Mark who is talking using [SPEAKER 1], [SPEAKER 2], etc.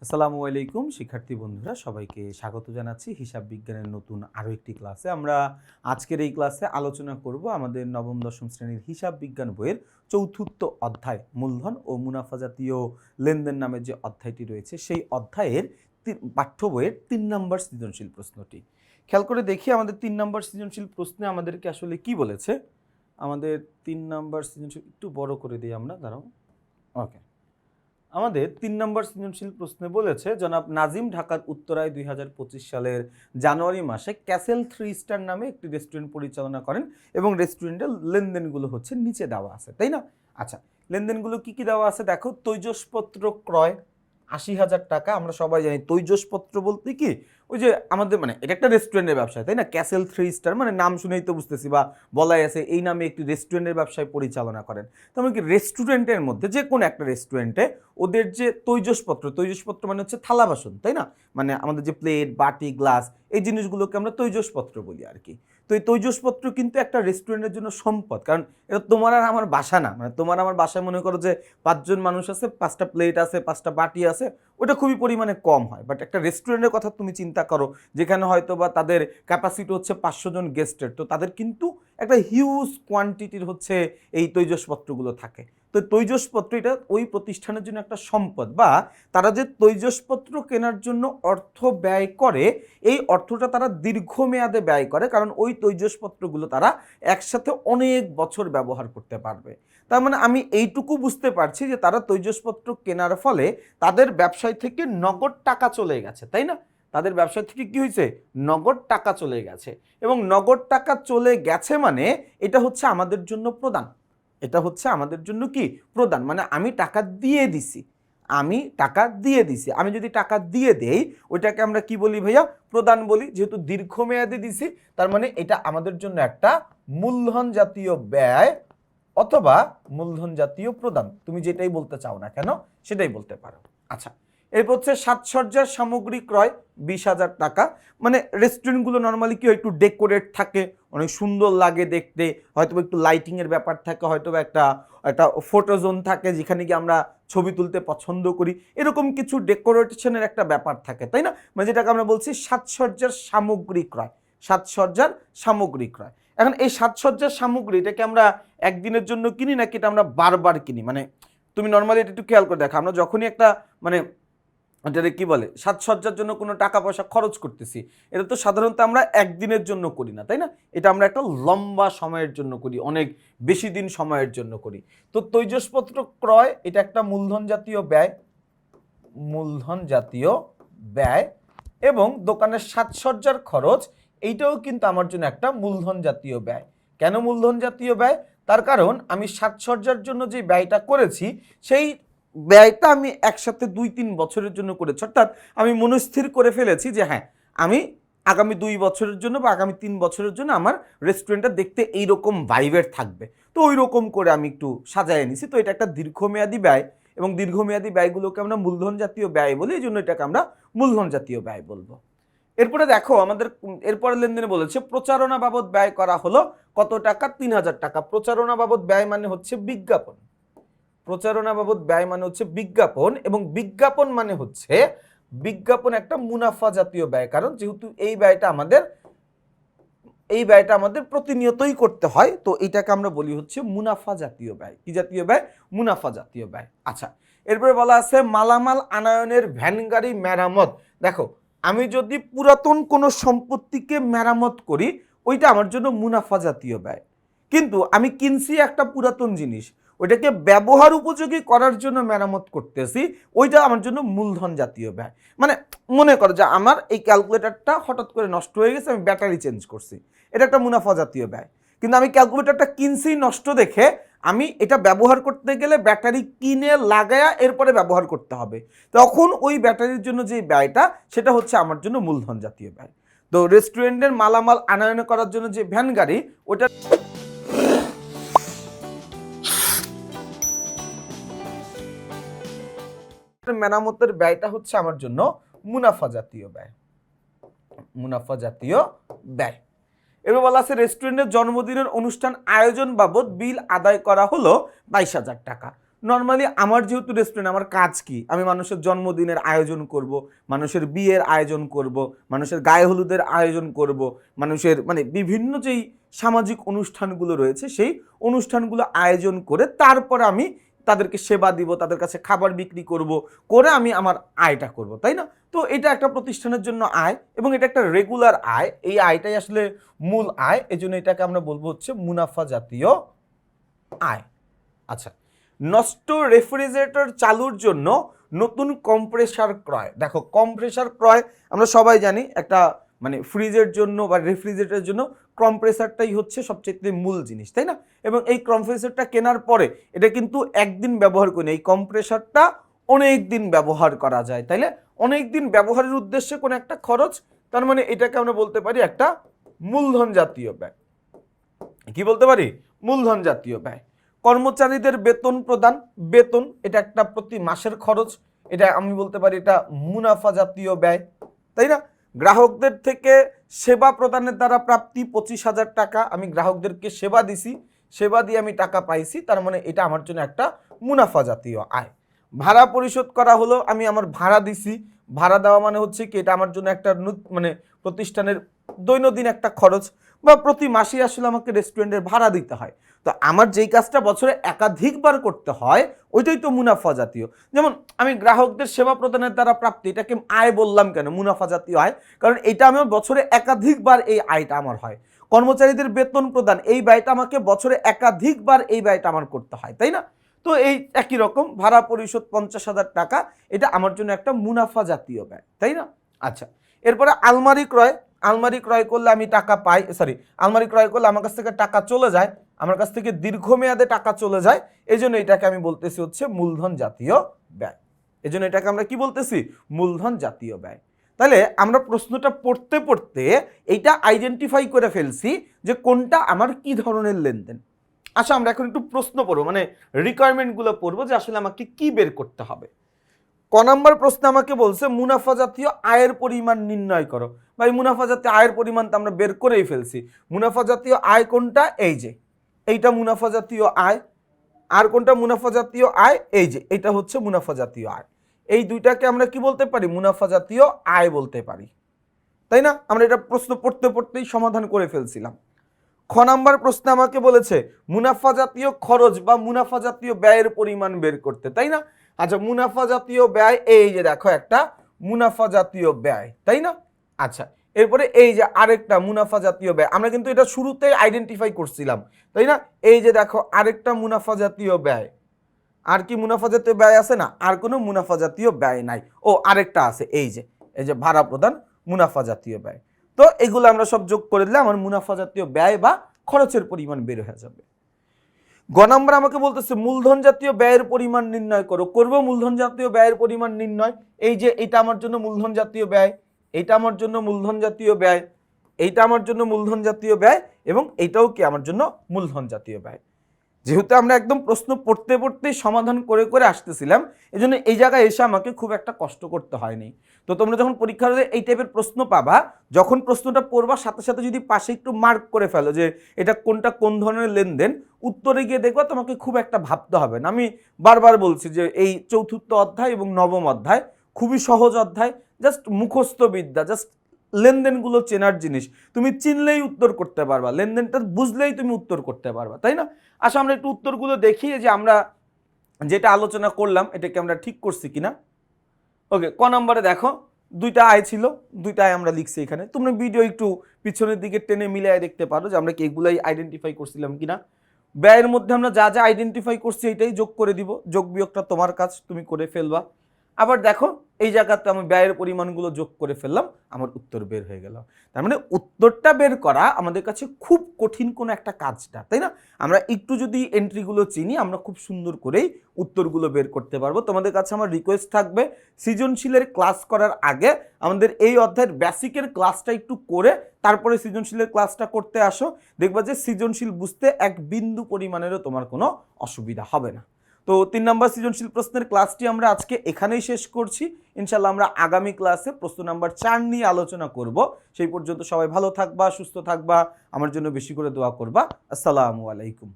[SPEAKER 1] আসসালামু আলাইকুম শিক্ষার্থী বন্ধুরা, সবাইকে স্বাগত জানাচ্ছি হিসাব বিজ্ঞানের নতুন আরও একটি ক্লাসে। আমরা আজকের এই ক্লাসে আলোচনা করব আমাদের নবম দশম শ্রেণীর হিসাব বিজ্ঞান বইয়ের চতুর্থ অধ্যায় মূলধন ও মুনাফা জাতীয় লেনদেন নামের যে অধ্যায়টি রয়েছে সেই অধ্যায়ের পাঠ্য বইয়ের 3 নম্বর সৃজনশীল প্রশ্নটি খেয়াল করে দেখি। আমাদের 3 নম্বর সৃজনশীল প্রশ্নে আমাদেরকে আসলে কি বলেছে। আমাদের 3 নম্বর সৃজনশীল একটু বড় করে দিই আমরা, দাঁড়াও। ওকে, আমাদের 3 নম্বর সৃজনশীল প্রশ্নে বলেছে জনাব নাজিম ঢাকার উত্তরায় 2025 সালের জানুয়ারি মাসে ক্যাসেল 3 স্টার নামে একটি রেস্টুরেন্ট পরিচালনা করেন এবং রেস্টুরেন্টের লেনদেনগুলো হচ্ছে নিচে দেওয়া আছে, তাই না? আচ্ছা, লেনদেনগুলো কি কি দেওয়া আছে দেখো। তৈজসপত্র ক্রয় 80,000 টাকা। আমরা সবাই জানি তৈজসপত্র বলতে কি ওই যে আমাদের এটা একটা রেস্টুরেন্টের ব্যবসা, তাই না? ক্যাসেল 3 স্টার নাম শুনেই তো বুঝতেছি বা বলাই আছে এই নামে একটি রেস্টুরেন্টের ব্যবসায় পরিচালনা করেন। তেমন কি রেস্টুরেন্টের মধ্যে যে কোনো একটা রেস্টুরেন্টে ওদের যে তৈজসপত্র হচ্ছে থালা বাসন, তাই না? আমাদের যে প্লেট, বাটি, গ্লাস, এই জিনিসগুলোকে আমরা তৈজসপত্র বলি আর কি। তো এই তৈজসপত্র কিন্তু একটা রেস্টুরেন্টের জন্য সম্পদ, কারণ এটা তোমার আর আমার বাসা না। তোমার আমার বাসায় মনে করো যে 5 জন মানুষ আছে, 5টা প্লেট আছে, 5টা বাটি আছে, ওটা খুবই পরিমাণে কম হয়। বাট একটা রেস্টুরেন্টের কথা তুমি চিন্তা করো, যেখানে হয়তো বা তাদের ক্যাপাসিটি হচ্ছে 500 জন গেস্টের, তো তাদের কিন্তু একটা হিউজ কোয়ান্টিটির হচ্ছে এই তৈজসপত্রগুলো থাকে। তো তৈজসপত্র এটা ওই প্রতিষ্ঠানের জন্য একটা সম্পদ, বা তারা যে তৈজসপত্র কেনার জন্য অর্থ ব্যয় করে, এই অর্থটা তারা দীর্ঘমেয়াদে ব্যয় করে, কারণ ওই তৈজসপত্রগুলো তারা একসাথে অনেক বছর ব্যবহার করতে পারবে। তার আমি এইটুকু বুঝতে পারছি যে তারা তৈজসপত্র কেনার ফলে তাদের ব্যবসায় থেকে নগদ টাকা চলে গেছে, তাই না? তাদের ব্যবসা থেকে কি হয়েছে? নগদ টাকা চলে গেছে। এবং নগদ টাকা চলে গেছে এটা হচ্ছে আমাদের জন্য প্রদান। এটা হচ্ছে আমাদের জন্য কি? প্রদান। আমি টাকা দিয়ে দিছি, আমি যদি টাকা দিয়ে দেই, ওইটাকে আমরা কি বলি ভাইয়া? প্রদান বলি। যেহেতু দীর্ঘমেয়াদে দিছি, তার এটা আমাদের জন্য একটা মূলধন জাতীয় ব্যয় অথবা মূলধন জাতীয় প্রদান। তুমি যেটাই বলতে চাও না কেন সেটাই বলতে পারো। আচ্ছা, এরপর হচ্ছে সাজসজ্জার সামগ্রী ক্রয় 20,000 টাকা। রেস্টুরেন্টগুলো নর্মালি কি একটু ডেকোরেট থাকে, অনেক সুন্দর লাগে দেখতে, হয়তো একটু লাইটিংয়ের ব্যাপার থাকে, হয়তো একটা ফটো জোন থাকে যেখানে কি আমরা ছবি তুলতে পছন্দ করি, এরকম কিছু ডেকোরেশনের একটা ব্যাপার থাকে, তাই না? যেটাকে আমরা বলছি সাজসজ্জার সামগ্রী ক্রয়। সাজসজ্জার সামগ্রী ক্রয়। এখন এই সাজসজ্জার সামগ্রী এটাকে আমরা একদিনের জন্য কিনি নাকি এটা আমরা বারবার কিনি? তুমি নর্মালি এটা একটু খেয়াল করে দেখো, আমরা যখনই একটা এটাকে কি বলে, সাজসজ্জার জন্য কোনো টাকা পয়সা খরচ করতেছি, এটা তো সাধারণত আমরা একদিনের জন্য করি না, তাই না? এটা আমরা একটা লম্বা সময়ের জন্য করি, অনেক বেশি দিন সময়ের জন্য করি। তো তৈজসপত্র ক্রয় এটা একটা মূলধন জাতীয় ব্যয়, মূলধন জাতীয় ব্যয়। এবং দোকানের সাজসজ্জার খরচ এইটাও কিন্তু আমার জন্য একটা মূলধন জাতীয় ব্যয়। কেন মূলধন জাতীয় ব্যয়? তার কারণ আমি সাজসজ্জার জন্য যে ব্যয়টা করেছি, সেই ব্যয়টা আমি একসাথে 2-3 বছরের জন্য করেছি। অর্থাৎ আমি মনস্থির করে ফেলেছি যে হ্যাঁ, আমি আগামী 2 বছরের জন্য বা আগামী 3 বছরের জন্য আমার রেস্টুরেন্টটা দেখতে এইরকম ভাইবের থাকবে, তো ওই রকম করে আমি একটু সাজায় নিছি। তো এটা একটা দীর্ঘমেয়াদী ব্যয়, এবং দীর্ঘমেয়াদী ব্যয়গুলোকে আমরা মূলধন জাতীয় ব্যয় বলি, এই জন্য এটাকে আমরা মূলধন জাতীয় ব্যয় বলবো। এরপরে দেখো, আমাদের এরপরে লেনদেনে বলেছে প্রচারণা বাবদ ব্যয় করা হলো কত টাকা? 3,000 টাকা। প্রচারণা বাবদ ব্যয় হচ্ছে বিজ্ঞাপন। প্রচারণা বাবদ ব্যয় হচ্ছে বিজ্ঞাপন, এবং বিজ্ঞাপন একটা মুনাফা জাতীয় ব্যয়, কারণ যেহেতু এই ব্যয়টা আমাদের প্রতিনিয়তই করতে হয়, তো এটাকে আমরা বলি হচ্ছে মুনাফা জাতীয় ব্যয়। কি জাতীয় ব্যয়? মুনাফা জাতীয় ব্যয়। আচ্ছা, এরপরে বলা আছে মালামাল আনয়নের ভ্যান গাড়ি মেরামত। দেখো, আমি যদি পুরাতন কোনো সম্পত্তিকে মেরামত করি, ওইটা আমার জন্য মুনাফা জাতীয় ব্যয়। কিন্তু আমি কিনছি একটা পুরাতন জিনিস, ওইটাকে ব্যবহার উপযোগী করার জন্য মেরামত করতেছি, ওইটা আমার জন্য মূলধন জাতীয় ব্যয়। মনে করো যে আমার এই ক্যালকুলেটরটা হঠাৎ করে নষ্ট হয়ে গেছে, আমি ব্যাটারি চেঞ্জ করছি, এটা একটা মুনাফা জাতীয় ব্যয়। কিন্তু আমি ক্যালকুলেটরটা কিনছি নষ্ট দেখে, আমি এটা ব্যবহার করতে গেলে ব্যাটারি কিনে লাগায়া এরপরে ব্যবহার করতে হবে, তখন ওই ব্যাটারির জন্য যে ব্যয়টা, সেটা হচ্ছে আমার জন্য মূলধন জাতীয় ব্যয়। তো রেস্টুরেন্টের মালামাল আনয়ন করার জন্য যে ভ্যান গাড়ি, ওটা মেরামতের ব্যয়টা হচ্ছে আমার জন্য মুনাফা জাতীয় ব্যয়। মুনাফা জাতীয় ব্যয়। এবার বলা আছে রেস্টুরেন্টের জন্মদিনের অনুষ্ঠান আয়োজন বাবদ বিল আদায় করা হলো 22,000 টাকা। নর্মালি আমার যেহেতু রেস্টুরেন্ট, আমার কাজ কি, আমি মানুষের জন্মদিনের আয়োজন করব, মানুষের বিয়ের আয়োজন করব, মানুষের গায়ে হলুদের আয়োজন করব, মানুষের মানে বিভিন্ন যেই সামাজিক অনুষ্ঠানগুলো রয়েছে সেই অনুষ্ঠানগুলো আয়োজন করে তারপরে আমি তাদেরকে সেবা দিব, তাদের কাছে খাবার বিক্রি করব, করে আমি আমার আয়টা করব, তাই না? তো এটা একটা প্রতিষ্ঠানের জন্য আয় এবং এটা একটা রেগুলার আয়, এই আয়টাই আসলে মূল আয়, এজন্য এটাকে আমরা বলবো হচ্ছে মুনাফা জাতীয় আয়। আচ্ছা, নষ্ট রেফ্রিজারেটর চালুর জন্য নতুন কম্প্রেসার ক্রয়। দেখো কম্প্রেসার ক্রয় আমরা সবাই জানি, একটা মানে ফ্রিজের জন্য বা রেফ্রিজারেটরের জন্য কম্প্রেসারটাই হচ্ছে সবচেয়ে মূল জিনিস, তাই না? এবং এই কম্প্রেসারটা কেনার পরে এটা কিন্তু একদিন ব্যবহার করি না, এই কম্প্রেসারটা অনেক দিন ব্যবহার করা যায়, তাইলে অনেক দিন ব্যবহারের উদ্দেশ্যে কোনো একটা খরচ, তার মানে এটাকে আমরা বলতে পারি একটা মূলধন জাতীয় ব্যয়। কি বলতে পারি? মূলধন জাতীয় ব্যয়। কর্মচারীদের বেতন প্রদান, বেতন এটা একটা প্রতি মাসের খরচ, এটা আমি বলতে পারি এটা মুনাফা জাতীয় ব্যয়, তাই না? গ্রাহকদের থেকে সেবা প্রদানের দ্বারা প্রাপ্তি 25,000 টাকা, আমি গ্রাহকদেরকে সেবা দিছি, সেবা দিয়ে আমি টাকা পাইছি, তার মানে এটা আমার জন্য একটা মুনাফা জাতীয় আয়। ভাড়া পরিশোধ করা হলো, আমি আমার ভাড়া দিছি, ভাড়া দেওয়া মানে হচ্ছে কি এটা আমার জন্য একটা মানে প্রতিষ্ঠানের দৈনন্দিন একটা খরচ, বা প্রতি মাসে আসলে আমাকে রেস্টুরেন্টের ভাড়া দিতে হয়। তো আমার যেই কাজটা বছরে একাধিকবার করতে হয় ওইটাই তো মুনাফা জাতীয়। যেমন আমি গ্রাহকদের সেবা প্রদানের দ্বারা প্রাপ্তি, এটাকে আয় বললাম কেন? মুনাফা জাতীয় আয়, কারণ এটা আমার বছরে একাধিকবার এই আয়টা আমার হয়। কর্মচারীদের বেতন প্রদান, এই ব্যয়টা আমাকে বছরে একাধিকবার এই ব্যয়টা আমার করতে হয়, তাই না? তো এই একই রকম ভাড়া পরিশোধ 50,000 টাকা, এটা আমার জন্য একটা মুনাফা জাতীয় ব্যয়, তাই না? আচ্ছা, এরপরে আলমারি ক্রয়, আলমারি ক্রয় করলে আমি টাকা পাই, আলমারি ক্রয় করলে আমার কাছ থেকে টাকা চলে যায়, আমার কাছ থেকে দীর্ঘমেয়াদে টাকা চলে যায়, এই জন্য এটাকে আমি বলতেছি হচ্ছে মূলধন জাতীয় ব্যয়। এই জন্য এটাকে আমরা কি বলতেছি? মূলধন জাতীয় ব্যয়। তাহলে আমরা প্রশ্নটা পড়তে পড়তে এইটা আইডেন্টিফাই করে ফেলছি যে কোনটা আমার কি ধরনের লেনদেন। আচ্ছা, আমরা এখন একটু প্রশ্ন পড়বো, মানে রিকোয়ারমেন্টগুলো পড়বো যে আসলে আমাকে কি বের করতে হবে। ক নম্বর প্রশ্ন আমাকে বলছে মুনাফা জাতীয় আয়ের পরিমাণ নির্ণয় করো। ভাই মুনাফা জাতীয় আয়ের পরিমাণ তো আমরা বের করেই ফেলছি। মুনাফা জাতীয় আয় কোনটা? এই যে এইটা মুনাফা জাতীয় আয়। আর কোনটা মুনাফা জাতীয় আয়? এই যে এটা হচ্ছে মুনাফা জাতীয় আয়। এই দুইটাকে আমরা কি বলতে পারি? মুনাফা জাতীয় আয় বলতে পারি, তাই না? আমরা এটা প্রশ্ন পড়তে পড়তেই সমাধান করে ফেলছিলাম। খ নাম্বার প্রশ্ন আমাকে বলেছে মুনাফা জাতীয় খরচ বা মুনাফা জাতীয় ব্যয়ের পরিমাণ বের করতে, তাই না? আচ্ছা, মুনাফা জাতীয় ব্যয়, এই যে দেখো একটা মুনাফা জাতীয় ব্যয়, তাই না? আচ্ছা, এরপরে এই যে আরেকটা মুনাফা জাতীয় ব্যয়, আমরা কিন্তু এটা শুরুতেই আইডেন্টিফাই করছিলাম, তাই না? এই যে দেখো আরেকটা মুনাফা জাতীয় ব্যয়। আর কি মুনাফা জাতীয় ব্যয় আছে? না, আর কোনো মুনাফা জাতীয় ব্যয় নাই। ও আরেকটা আছে, এই যে ভাড়া প্রদান, মুনাফা জাতীয় ব্যয়। তো এগুলো আমরা সব যোগ করে দিলে আমার মুনাফা জাতীয় ব্যয় বা খরচের পরিমাণ বের হয়ে যাবে। গ নম্বর আমাকে বলতেছে মূলধন জাতীয় ব্যয়ের পরিমাণ নির্ণয় করো। করব মূলধন জাতীয় ব্যয়ের পরিমাণ নির্ণয়। এই যে এটা আমার জন্য মূলধন জাতীয় ব্যয়, এইটা আমার জন্য মূলধন জাতীয় ব্যয়, এইটা আমার জন্য মূলধন জাতীয় ব্যয়, এবং এইটাও কি আমার জন্য মূলধন জাতীয় ব্যয়। যেহেতু আমরা একদম প্রশ্ন পড়তে পড়তেই সমাধান করে করে আসতেছিলাম, এই জন্য এই জায়গায় এসে আমাকে খুব একটা কষ্ট করতে হয়নি। তো তোমরা যখন পরীক্ষার হলে এই টাইপের প্রশ্ন পাবা, যখন প্রশ্নটা পড়বা সাথে সাথে যদি পাশে একটু মার্ক করে ফেলো যে এটা কোনটা কোন ধরনের লেনদেন, উত্তরে গিয়ে দেখবা তোমাকে খুব একটা ভাবতে হবে না। আমি বারবার বলছি যে এই চতুর্থ অধ্যায় এবং নবম অধ্যায় খুবই সহজ অধ্যায়, জাস্ট মুখস্থ বিদ্যা, জাস্ট লেনদেনগুলো চেনার জিনিস, তুমি চিনলেই উত্তর করতে পারবা, লেনদেনটা বুঝলেই তুমি উত্তর করতে পারবা, তাই না? আচ্ছা, আমরা একটু উত্তরগুলো দেখি যে আমরা যেটা আলোচনা করলাম এটাকে আমরা ঠিক করছি কিনা। ওকে, ক নম্বরে দেখো দুইটা আয় ছিল, দুইটা আয় আমরা লিখছি এখানে। তোমরা ভিডিও একটু পিছনের দিকে টেনে মিলিয়ে দেখতে পারো যে আমরা কি এগুলাই আইডেন্টিফাই করছিলাম কিনা। ব্যয়ের মধ্যে আমরা যা যা আইডেন্টিফাই করছি এটাই যোগ করে দিব, যোগ বিয়োগটা তোমার কাজ, তুমি করে ফেলবা। আবার দেখো এই জায়গাতে আমি ব্যয়ের পরিমাণগুলো যোগ করে ফেললাম, আমার উত্তর বের হয়ে গেল। তার মানে উত্তরটা বের করা আমাদের কাছে খুব কঠিন কোনো একটা কাজটা, তাই না? আমরা একটু যদি এন্ট্রিগুলো চিনি আমরা খুব সুন্দর করেই উত্তরগুলো বের করতে পারবো। তোমাদের কাছে আমার রিকোয়েস্ট থাকবে সৃজনশীলের ক্লাস করার আগে আমাদের এই অধ্যায়ের বেসিকের ক্লাসটা একটু করে তারপরে সৃজনশীলের ক্লাসটা করতে আসো, দেখবা যে সৃজনশীল বুঝতে এক বিন্দু পরিমাণেরও তোমার কোনো অসুবিধা হবে না। তো 3 নম্বর সৃজনশীল প্রশ্নের ক্লাসটি আমরা আজকে এখানেই শেষ করছি। ইনশাল্লাহ আমরা আগামী ক্লাসে প্রশ্ন নাম্বার 4 নিয়ে আলোচনা করব। সেই পর্যন্ত সবাই ভালো থাকবা, সুস্থ থাকবা, আমার জন্য বেশি করে দোয়া করবা। আসসালামু আলাইকুম।